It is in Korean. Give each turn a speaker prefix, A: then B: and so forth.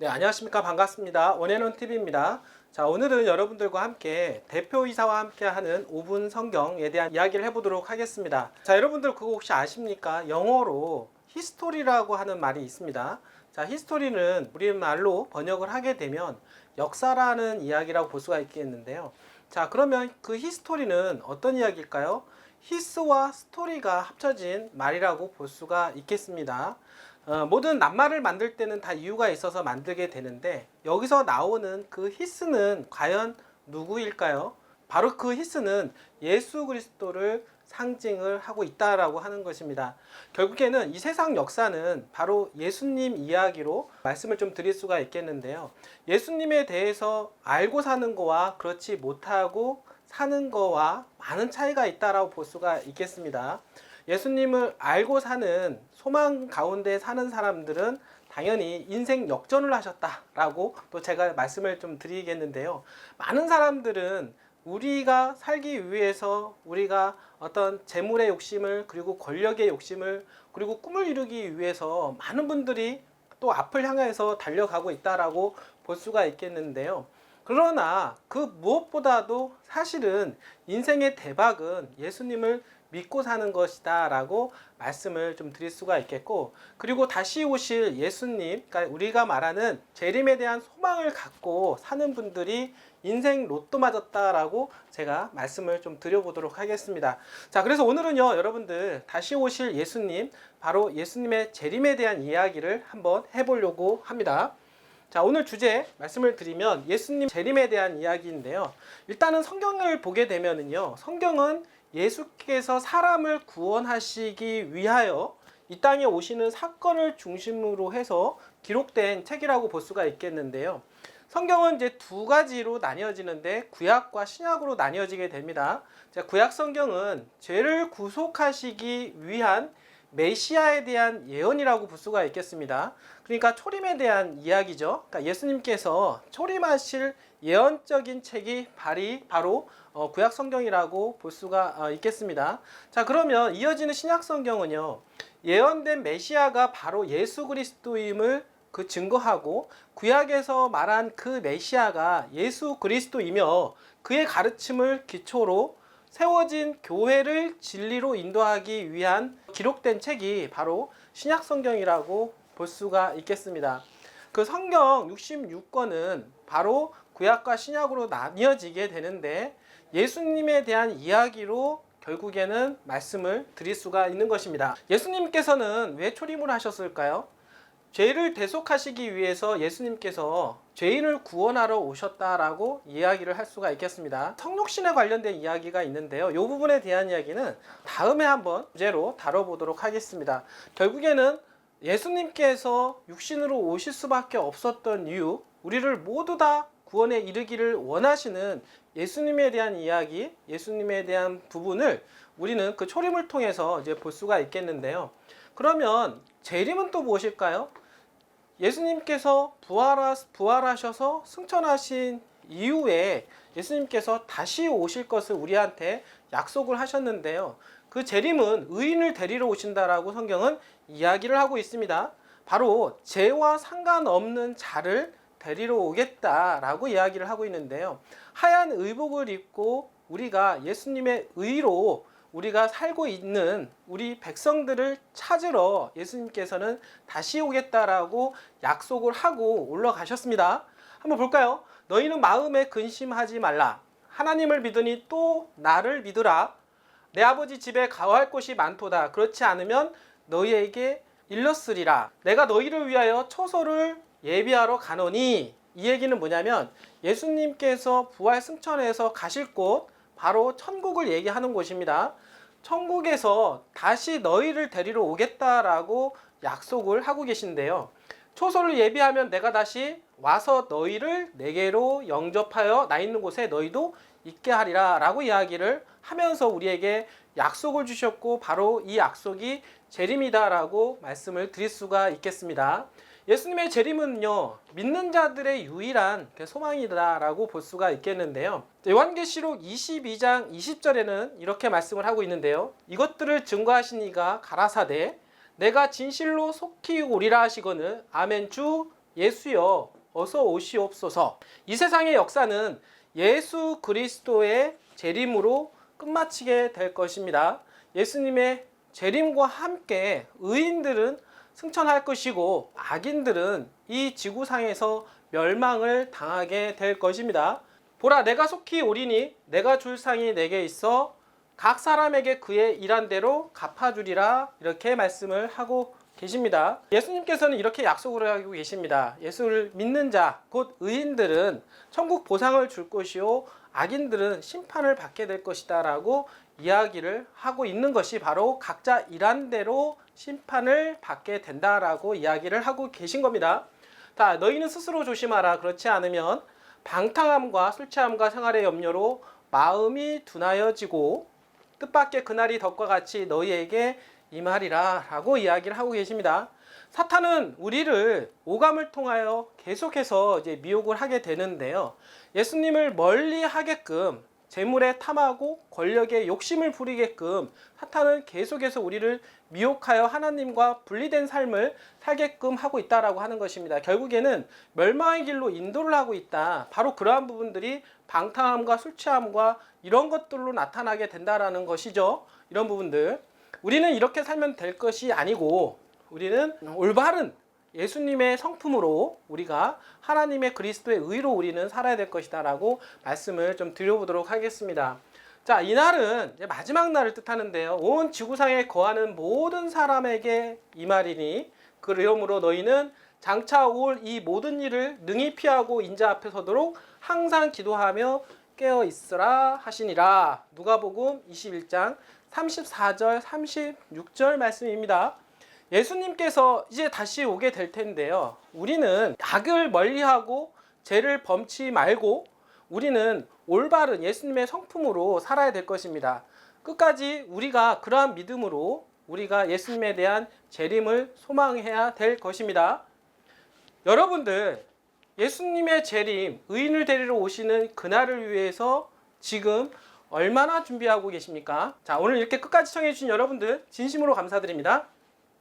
A: 네, 안녕하십니까. 반갑습니다. 원앤원 TV입니다. 자, 오늘은 여러분들과 함께 대표이사와 함께 하는 5분 성경에 대한 이야기를 해보도록 하겠습니다. 자, 여러분들 그거 혹시 아십니까? 영어로 히스토리라고 하는 말이 있습니다. 자, 히스토리는 우리말로 번역을 하게 되면 역사라는 이야기라고 볼 수가 있겠는데요. 자, 그러면 그 히스토리는 어떤 이야기일까요? 히스와 스토리가 합쳐진 말이라고 볼 수가 있겠습니다. 모든 낱말을 만들 때는 다 이유가 있어서 만들게 되는데 여기서 나오는 그 히스는 과연 누구일까요? 바로 그 히스는 예수 그리스도를 상징을 하고 있다라고 하는 것입니다. 결국에는 이 세상 역사는 바로 예수님 이야기로 말씀을 좀 드릴 수가 있겠는데요. 예수님에 대해서 알고 사는 거와 그렇지 못하고 사는 거와 많은 차이가 있다라고 볼 수가 있겠습니다. 예수님을 알고 사는 소망 가운데 사는 사람들은 당연히 인생 역전을 하셨다라고 또 제가 말씀을 좀 드리겠는데요. 많은 사람들은 우리가 살기 위해서 우리가 어떤 재물의 욕심을 그리고 권력의 욕심을 그리고 꿈을 이루기 위해서 많은 분들이 또 앞을 향해서 달려가고 있다라고 볼 수가 있겠는데요. 그러나 그 무엇보다도 사실은 인생의 대박은 예수님을 믿고 사는 것이다 라고 말씀을 좀 드릴 수가 있겠고, 그리고 다시 오실 예수님, 그러니까 우리가 말하는 재림에 대한 소망을 갖고 사는 분들이 인생 로또 맞았다라고 제가 말씀을 좀 드려보도록 하겠습니다. 자, 그래서 오늘은요, 여러분들 다시 오실 예수님, 바로 예수님의 재림에 대한 이야기를 한번 해보려고 합니다. 자, 오늘 주제 말씀을 드리면 예수님 재림에 대한 이야기인데요. 일단은 성경을 보게 되면은요, 성경은 예수께서 사람을 구원하시기 위하여 이 땅에 오시는 사건을 중심으로 해서 기록된 책이라고 볼 수가 있겠는데요. 성경은 이제 두 가지로 나뉘어지는데 구약과 신약으로 나뉘어지게 됩니다. 자, 구약 성경은 죄를 구속하시기 위한 메시아에 대한 예언이라고 볼 수가 있겠습니다. 그러니까 초림에 대한 이야기죠. 그러니까 예수님께서 초림하실 예언적인 책이 바로 구약 성경이라고 볼 수가 있겠습니다. 자, 그러면 이어지는 신약 성경은요, 예언된 메시아가 바로 예수 그리스도임을 그 증거하고 구약에서 말한 그 메시아가 예수 그리스도이며 그의 가르침을 기초로 세워진 교회를 진리로 인도하기 위한 기록된 책이 바로 신약 성경이라고 볼 수가 있겠습니다. 그 성경 66권은 바로 구약과 신약으로 나뉘어지게 되는데 예수님에 대한 이야기로 결국에는 말씀을 드릴 수가 있는 것입니다. 예수님께서는 왜 초림을 하셨을까요? 죄를 대속하시기 위해서 예수님께서 죄인을 구원하러 오셨다라고 이야기를 할 수가 있겠습니다. 성육신에 관련된 이야기가 있는데요. 이 부분에 대한 이야기는 다음에 한번 주제로 다뤄보도록 하겠습니다. 결국에는 예수님께서 육신으로 오실 수밖에 없었던 이유, 우리를 모두 다 구원에 이르기를 원하시는 예수님에 대한 이야기, 예수님에 대한 부분을 우리는 그 초림을 통해서 이제 볼 수가 있겠는데요. 그러면 재림은 또 무엇일까요? 예수님께서 부활하셔서 승천하신 이후에 예수님께서 다시 오실 것을 우리한테 약속을 하셨는데요. 그 재림은 의인을 데리러 오신다라고 성경은 이야기를 하고 있습니다. 바로 죄와 상관없는 자를 데리러 오겠다라고 이야기를 하고 있는데요. 하얀 의복을 입고 우리가 예수님의 의로 우리가 살고 있는 우리 백성들을 찾으러 예수님께서는 다시 오겠다라고 약속을 하고 올라가셨습니다. 한번 볼까요? 너희는 마음에 근심하지 말라. 하나님을 믿으니 또 나를 믿으라. 내 아버지 집에 가할 곳이 많도다. 그렇지 않으면 너희에게 일렀으리라. 내가 너희를 위하여 처소를 예비하러 가노니. 이 얘기는 뭐냐면 예수님께서 부활 승천해서 가실 곳, 바로 천국을 얘기하는 곳입니다. 천국에서 다시 너희를 데리러 오겠다라고 약속을 하고 계신데요. 초소를 예비하면 내가 다시 와서 너희를 내게로 영접하여 나 있는 곳에 너희도 있게 하리라 라고 이야기를 하면서 우리에게 약속을 주셨고 바로 이 약속이 재림이다 라고 말씀을 드릴 수가 있겠습니다. 예수님의 재림은요, 믿는 자들의 유일한 소망이다 라고 볼 수가 있겠는데요. 요한계시록 22장 20절에는 이렇게 말씀을 하고 있는데요. 이것들을 증거하시니가 가라사대 내가 진실로 속히 오리라 하시거늘 아멘 주 예수여 어서 오시옵소서. 이 세상의 역사는 예수 그리스도의 재림으로 끝마치게 될 것입니다. 예수님의 재림과 함께 의인들은 승천할 것이고 악인들은 이 지구상에서 멸망을 당하게 될 것입니다. 보라, 내가 속히 오리니 내가 줄 상이 내게 있어 각 사람에게 그의 일한 대로 갚아주리라, 이렇게 말씀을 하고 계십니다. 예수님께서는 이렇게 약속을 하고 계십니다. 예수를 믿는 자, 곧 의인들은 천국 보상을 줄 것이요 악인들은 심판을 받게 될 것이다 라고 이야기를 하고 있는 것이 바로 각자 일한 대로 심판을 받게 된다라고 이야기를 하고 계신 겁니다. 자, 너희는 스스로 조심하라. 그렇지 않으면 방탕함과 술 취함과 생활의 염려로 마음이 둔하여지고 뜻밖의 그날이 덕과 같이 너희에게 임하리라 라고 이야기를 하고 계십니다. 사탄은 우리를 오감을 통하여 계속해서 이제 미혹을 하게 되는데요. 예수님을 멀리 하게끔 재물에 탐하고 권력에 욕심을 부리게끔 사탄은 계속해서 우리를 미혹하여 하나님과 분리된 삶을 살게끔 하고 있다라고 하는 것입니다. 결국에는 멸망의 길로 인도를 하고 있다. 바로 그러한 부분들이 방탕함과 술 취함과 이런 것들로 나타나게 된다라는 것이죠. 이런 부분들. 우리는 이렇게 살면 될 것이 아니고 우리는 올바른 예수님의 성품으로 우리가 하나님의 그리스도의 의로 우리는 살아야 될 것이다 라고 말씀을 좀 드려보도록 하겠습니다. 자, 이날은 이제 마지막 날을 뜻하는데요. 온 지구상에 거하는 모든 사람에게 이 말이니 그러므로 너희는 장차 올 이 모든 일을 능히 피하고 인자 앞에 서도록 항상 기도하며 깨어 있으라 하시니라. 누가복음 21장 34절 36절 말씀입니다. 예수님께서 이제 다시 오게 될 텐데요. 우리는 악을 멀리하고 죄를 범치 말고 우리는 올바른 예수님의 성품으로 살아야 될 것입니다. 끝까지 우리가 그러한 믿음으로 우리가 예수님에 대한 재림을 소망해야 될 것입니다. 여러분들, 예수님의 재림, 의인을 데리러 오시는 그날을 위해서 지금 얼마나 준비하고 계십니까? 자, 오늘 이렇게 끝까지 시청해 주신 여러분들 진심으로 감사드립니다.